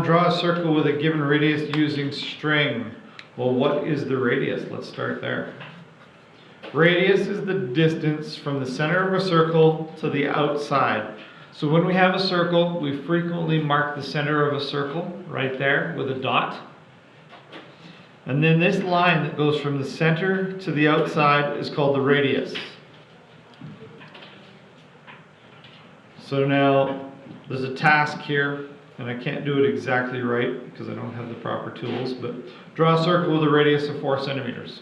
Draw a circle with a given radius using string. Well, what is the radius? Let's start there. Radius is the distance from the center of a circle to the outside. So when we have a circle, we frequently mark the center of a circle right there with a dot. And then this line that goes from the center to the outside is called the radius. So now there's a task here, and I can't do it exactly right because I don't have the proper tools, but draw a circle with a radius of 4 centimeters.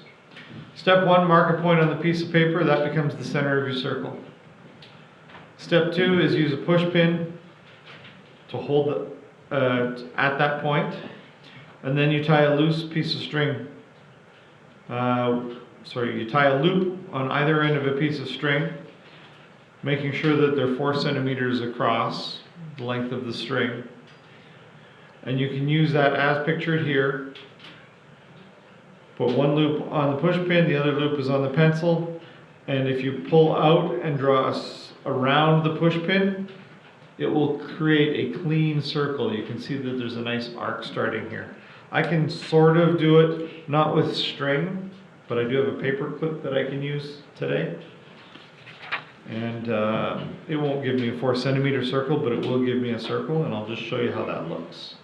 Step 1, mark a point on the piece of paper. That becomes the center of your circle. Step 2 is use a push pin to hold at that point, and then you tie a loose piece of string. You tie a loop on either end of a piece of string, making sure that they're 4 centimeters across the length of the string. And you can use that as pictured here. Put one loop on the push pin, the other loop is on the pencil, and if you pull out and draw around the push pin, it will create a clean circle. You can see that there's a nice arc starting here. I can sort of do it, not with string, but I do have a paper clip that I can use today. And it won't give me a 4 centimeter circle, but it will give me a circle, and I'll just show you how that looks.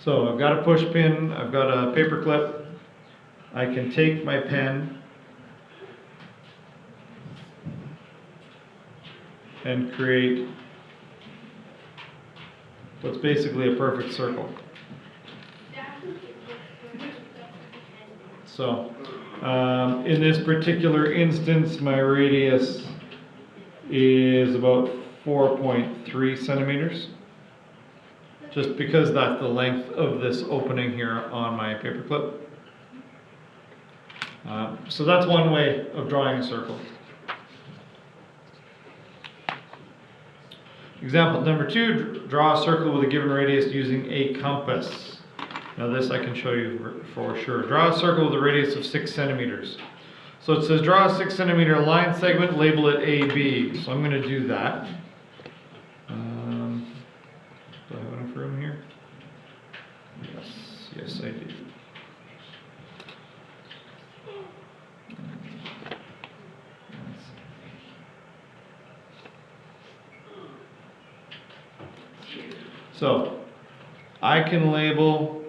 So I've got a push pin, I've got a paper clip. I can take my pen and create what's basically a perfect circle. So in this particular instance, my radius is about 4.3 centimeters. Just because that's the length of this opening here on my paper clip. So that's one way of drawing a circle. Example number 2, draw a circle with a given radius using a compass. Now this I can show you for sure. Draw a circle with a radius of 6 centimeters. So it says draw a 6 centimeter line segment, label it AB. So I'm going to do that. Do I have enough room here? Yes I do. So I can label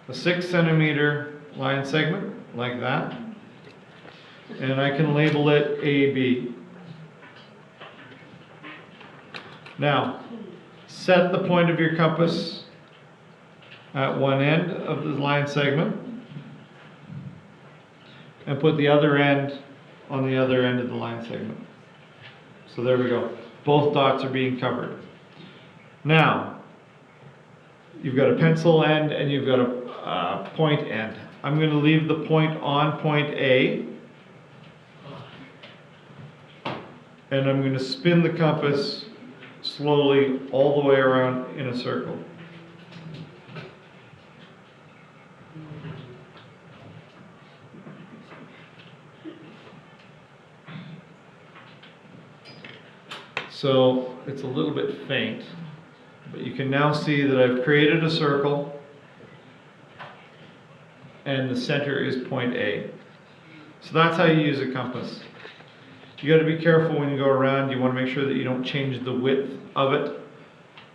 a 6 centimeter line segment like that, and I can label it AB. Now, set the point of your compass at one end of the line segment and put the other end on the other end of the line segment. So there we go. Both dots are being covered. Now, you've got a pencil end and you've got a point end. I'm going to leave the point on point A, and I'm going to spin the compass slowly all the way around in a circle. So it's a little bit faint, but you can now see that I've created a circle and the center is point A. So that's how you use a compass. You got to be careful when you go around. You want to make sure that you don't change the width of it.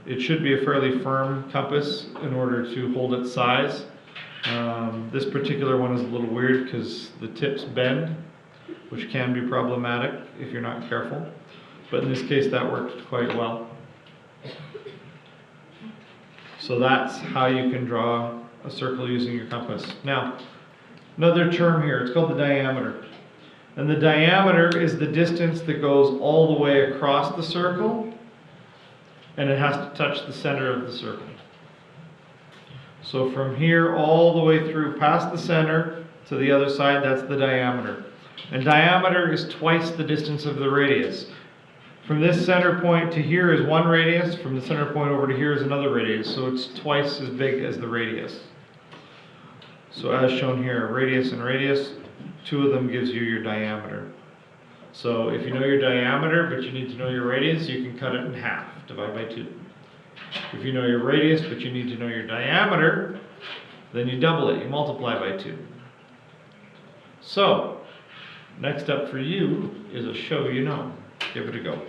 It should be a fairly firm compass in order to hold its size. This particular one is a little weird because the tips bend, which can be problematic if you're not careful. But in this case, that worked quite well. So that's how you can draw a circle using your compass. Now, another term here, it's called the diameter. And the diameter is the distance that goes all the way across the circle, and it has to touch the center of the circle. So from here all the way through past the center to the other side, that's the diameter. And diameter is twice the distance of the radius. From this center point to here is one radius, from the center point over to here is another radius, so it's twice as big as the radius. So as shown here, radius and radius, 2 of them gives you your diameter. So if you know your diameter, but you need to know your radius, you can cut it in half, divide by 2. If you know your radius, but you need to know your diameter, then you double it, you multiply by 2. So, next up for you is a show you know. Give it a go.